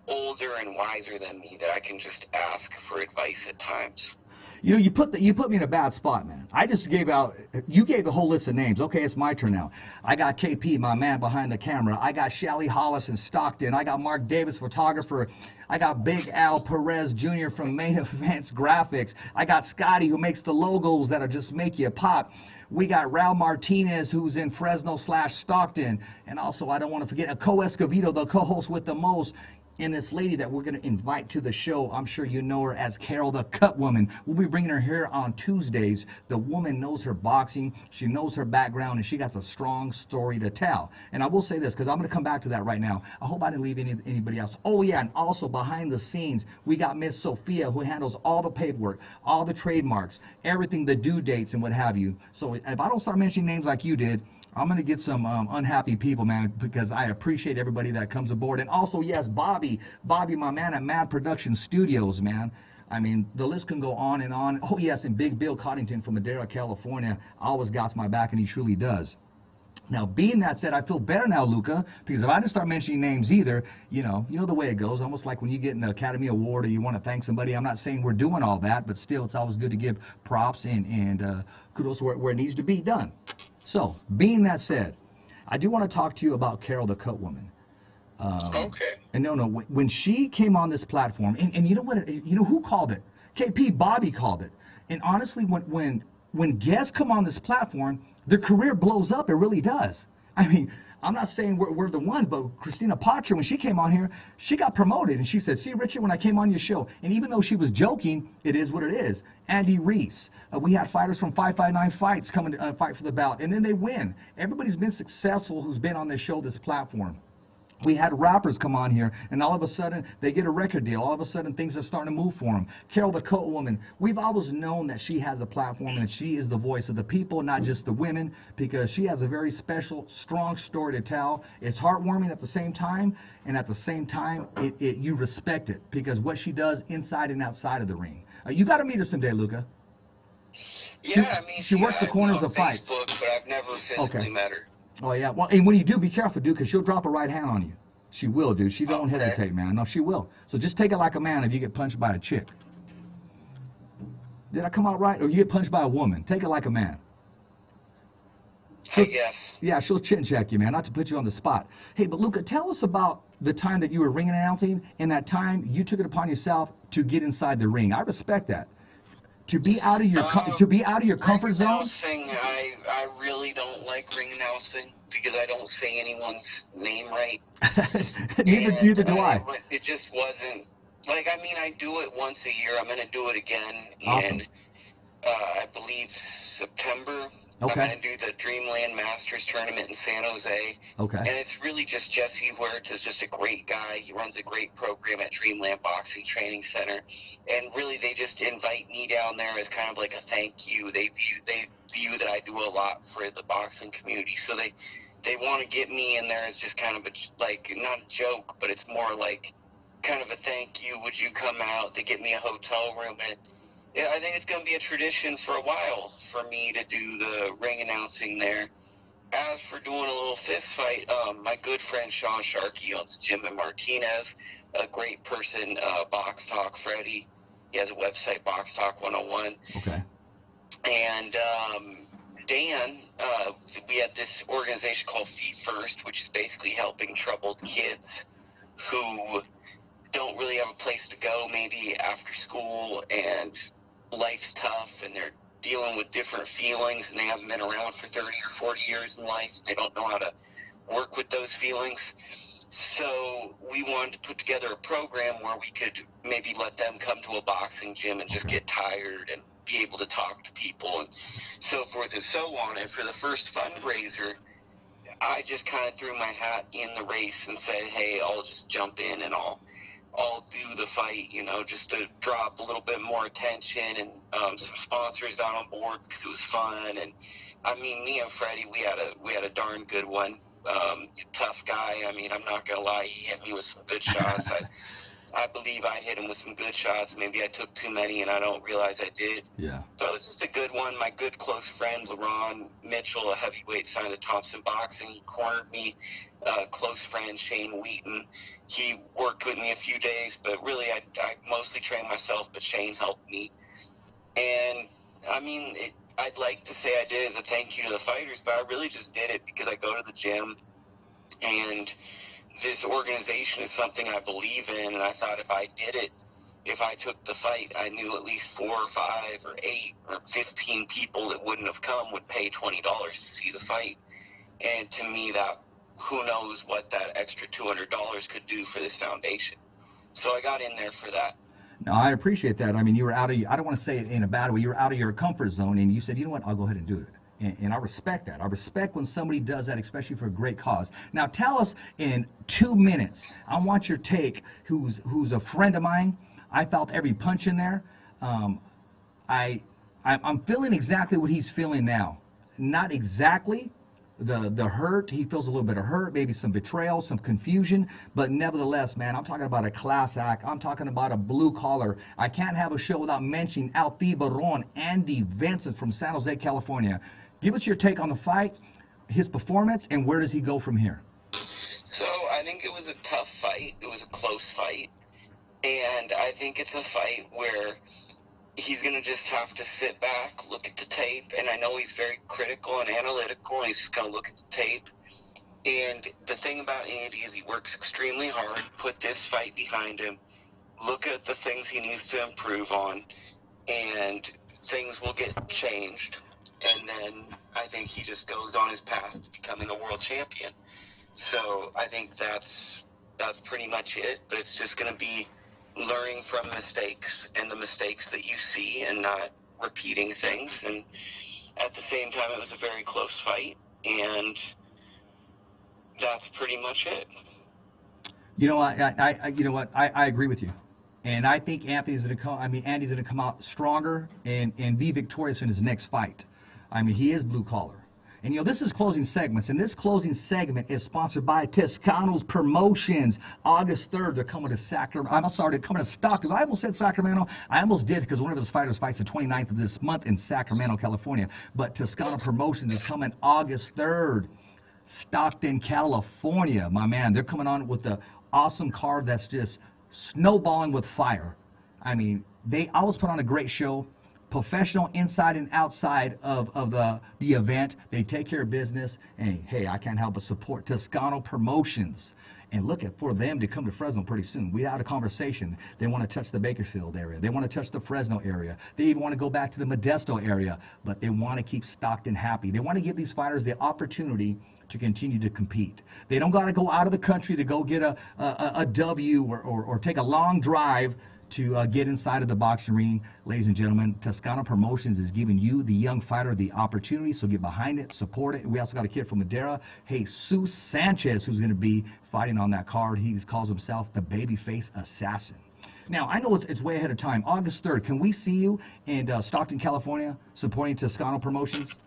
older and wiser than me that I can just ask for advice at times. You know, you put me in a bad spot, man. You gave the whole list of names. Okay, it's my turn now. I got KP, my man behind the camera. I got Shelly Hollis in Stockton. I got Mark Davis, photographer. I got Big Al Perez Jr. from Main Events Graphics. I got Scotty, who makes the logos that'll just make you pop. We got Raul Martinez, who's in Fresno/Stockton. And also, I don't want to forget, Escovedo, the co-host with the most. And this lady that we're going to invite to the show, I'm sure you know her as Carol the Cut Woman. We'll be bringing her here on Tuesdays. The woman knows her boxing, she knows her background, and she got a strong story to tell. And I will say this, because I'm going to come back to that right now. I hope I didn't leave anybody else. Oh, yeah, and also behind the scenes, we got Miss Sophia, who handles all the paperwork, all the trademarks, everything, the due dates and what have you. So if I don't start mentioning names like you did, I'm going to get some unhappy people, man, because I appreciate everybody that comes aboard. And also, yes, Bobby, my man at Mad Production Studios, man. I mean, the list can go on and on. Oh, yes, and Big Bill Coddington from Madera, California, always got my back, and he truly does. Now, being that said, I feel better now, Luca, because if I didn't start mentioning names either, you know the way it goes, almost like when you get an Academy Award or you want to thank somebody. I'm not saying we're doing all that, but still, it's always good to give props and kudos where it needs to be done. So, being that said, I do want to talk to you about Carol the Cut Woman. Okay. And no, when she came on this platform, and you know what? You know who called it? KP Bobby called it. And honestly, when guests come on this platform, their career blows up. It really does. I mean, I'm not saying we're the ones, but Christina Patra, when she came on here, she got promoted. And she said, see, Richard, when I came on your show, and even though she was joking, it is what it is. Andy Reese, we had fighters from 559 Fights coming to fight for the bout, and then they win. Everybody's been successful who's been on this show, this platform. We had rappers come on here, and all of a sudden, they get a record deal. All of a sudden, things are starting to move for them. Carol the Coat Woman, we've always known that she has a platform, and she is the voice of the people, not just the women, because she has a very special, strong story to tell. It's heartwarming at the same time, and at the same time, you respect it, because what she does inside and outside of the ring. You got to meet her someday, Luca. Yeah, I mean, she works the corners of Facebook, fights. But I've never physically met her. Oh, yeah. Well, and when you do, be careful, dude, because she'll drop a right hand on you. She will, dude. She don't hesitate, man. No, she will. So just take it like a man if you get punched by a chick. Did I come out right? Or you get punched by a woman. Take it like a man. Yes. Yeah, she'll chin check you, man. Not to put you on the spot. Hey, but Luca, tell us about the time that you were ring announcing, and that time you took it upon yourself to get inside the ring. I respect that. To be out of your comfort zone. I really don't like ring announcing because I don't say anyone's name right. Neither do I. It just wasn't like, I mean, I do it once a year. I'm going to do it again Awesome. in I believe September. Okay. I'm going to do the Dreamland Masters tournament in San Jose. Okay. And it's really just Jesse Huerta is just a great guy. He runs a great program at Dreamland Boxing Training Center. And really, they just invite me down there as kind of like a thank you. They view that I do a lot for the boxing community. So they want to get me in there as just kind of like, not a joke, but it's more like kind of a thank you. Would you come out? They get me a hotel room, and I think it's going to be a tradition for a while for me to do the ring announcing there. As for doing a little fist fight, my good friend Sean Sharkey owns a gym in Martinez, a great person, Box Talk Freddy. He has a website, Box Talk 101. Okay. And Dan, we had this organization called Feet First, which is basically helping troubled kids who don't really have a place to go, maybe after school, and life's tough, and they're dealing with different feelings, and they haven't been around for 30 or 40 years in life. They don't know how to work with those feelings. So we wanted to put together a program where we could maybe let them come to a boxing gym and just get tired and be able to talk to people and so forth and so on. And for the first fundraiser, I just kind of threw my hat in the race and said, hey, I'll just jump in and I'll do the fight, just to drop a little bit more attention. And some sponsors got on board because it was fun. And I mean, me and Freddie, we had a darn good one. Tough guy. I mean, I'm not gonna lie, he hit me with some good shots. I believe I hit him with some good shots. Maybe I took too many and I don't realize I did. Yeah. So it was just a good one. My good close friend, LaRon Mitchell, a heavyweight signed to Thompson Boxing. He cornered me. Close friend, Shane Wheaton. He worked with me a few days, but really I mostly trained myself, but Shane helped me. And, I mean, I'd like to say I did as a thank you to the fighters, but I really just did it because I go to the gym, and this organization is something I believe in, and I thought if I did it, if I took the fight, I knew at least 4 or 5 or 8 or 15 people that wouldn't have come would pay $20 to see the fight. And to me, that who knows what that extra $200 could do for this foundation. So I got in there for that. No, I appreciate that. I mean, you were out of, I don't want to say it in a bad way, you were out of your comfort zone, and you said, you know what, I'll go ahead and do it. And I respect that. I respect when somebody does that, especially for a great cause. Now, tell us in 2 minutes, I want your take, who's a friend of mine. I felt every punch in there. I'm feeling exactly what he's feeling now. Not exactly the hurt. He feels a little bit of hurt, maybe some betrayal, some confusion, but nevertheless, man, I'm talking about a class act. I'm talking about a blue collar. I can't have a show without mentioning El Tiburon, Andy Vincent from San Jose, California. Give us your take on the fight, his performance, and where does he go from here? So I think it was a tough fight. It was a close fight. And I think it's a fight where he's going to just have to sit back, look at the tape. And I know he's very critical and analytical, and he's just going to look at the tape And the thing about Andy is he works extremely hard. Put this fight behind him. Look at the things he needs to improve on, and things will get changed. And then I think he just goes on his path to becoming a world champion. So I think that's pretty much it. But it's just going to be learning from mistakes and the mistakes that you see and not repeating things. And at the same time, it was a very close fight, and that's pretty much it. You know, I agree with you. And I think Andy's going to come out stronger and be victorious in his next fight. I mean, he is blue collar. And, you know, this is closing segments, and this closing segment is sponsored by Toscano's Promotions. August 3rd, they're coming to Sacramento. I'm sorry, they're coming to Stockton. I almost said Sacramento. I almost did, because one of his fighters fights the 29th of this month in Sacramento, California. But Toscano Promotions is coming August 3rd, Stockton, California. My man, they're coming on with the awesome card that's just snowballing with fire. I mean, they always put on a great show. Professional inside and outside of the event. They take care of business. And hey, I can't help but support Toscano Promotions. And look for them to come to Fresno pretty soon. We had a conversation. They want to touch the Bakersfield area. They want to touch the Fresno area. They even want to go back to the Modesto area. But they want to keep Stockton happy. They want to give these fighters the opportunity to continue to compete. They don't got to go out of the country to go get a W or take a long drive to get inside of the boxing ring. Ladies and gentlemen, Toscano Promotions is giving you, the young fighter, the opportunity, so get behind it, support it. We also got a kid from Madera, Jesus Sanchez, who's going to be fighting on that card. He calls himself the Babyface Assassin. Now, I know it's way ahead of time. August 3rd, can we see you in Stockton, California, supporting Toscano Promotions?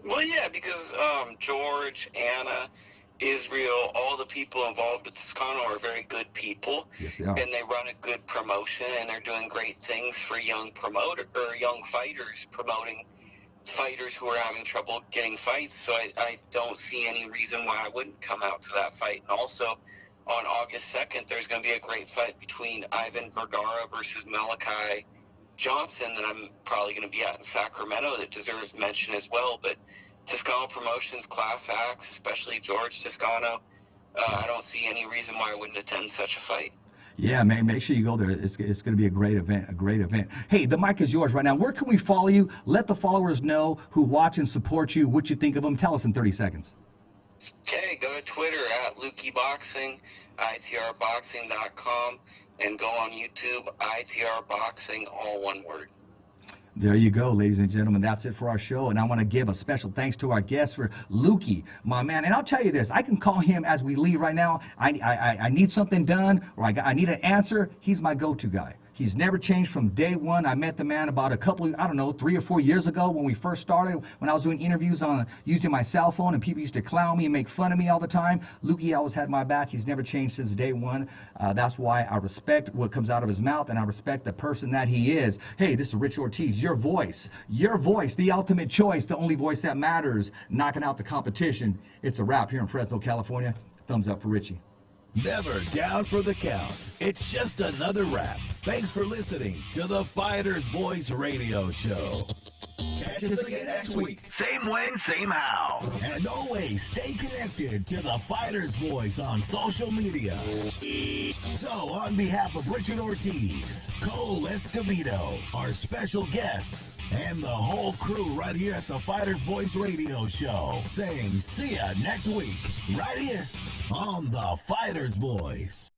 Well, yeah, because George, Anna, Israel, all the people involved with Toscano are very good people. Yes, they are. And they run a good promotion, and they're doing great things for young fighters, promoting fighters who are having trouble getting fights. So I don't see any reason why I wouldn't come out to that fight. And also, on August 2nd, there's going to be a great fight between Ivan Vergara versus Malachi Johnson that I'm probably going to be at in Sacramento that deserves mention as well. But Toscano Promotions, class acts, especially George Toscano, I don't see any reason why I wouldn't attend such a fight. Yeah, man, make sure you go there. It's going to be a great event, Hey, the mic is yours right now. Where can we follow you? Let the followers know who watch and support you, what you think of them. Tell us in 30 seconds. Okay, go to Twitter at LukeyBoxing, itrboxing.com, and go on YouTube, itrboxing, all one word. There you go, ladies and gentlemen. That's it for our show. And I want to give a special thanks to our guest for Lukey, my man. And I'll tell you this, I can call him as we leave right now. I need something done, or I need an answer. He's my go-to guy. He's never changed from day one. I met the man about 3 or 4 years ago when we first started, when I was doing interviews on using my cell phone, and people used to clown me and make fun of me all the time. Lukey always had my back. He's never changed since day one. That's why I respect what comes out of his mouth, and I respect the person that he is. Hey, this is Rich Ortiz, your voice, the ultimate choice, the only voice that matters, knocking out the competition. It's a wrap here in Fresno, California. Thumbs up for Richie. Never down for the count. It's just another wrap. Thanks for listening to the Fighter's Voice Radio Show. Catch us again next week. Same when, same how. And always stay connected to the Fighter's Voice on social media. So, on behalf of Richard Ortiz, Cole Escovedo, our special guests, and the whole crew right here at the Fighter's Voice Radio Show, saying see ya next week, right here on the Fighter's Voice.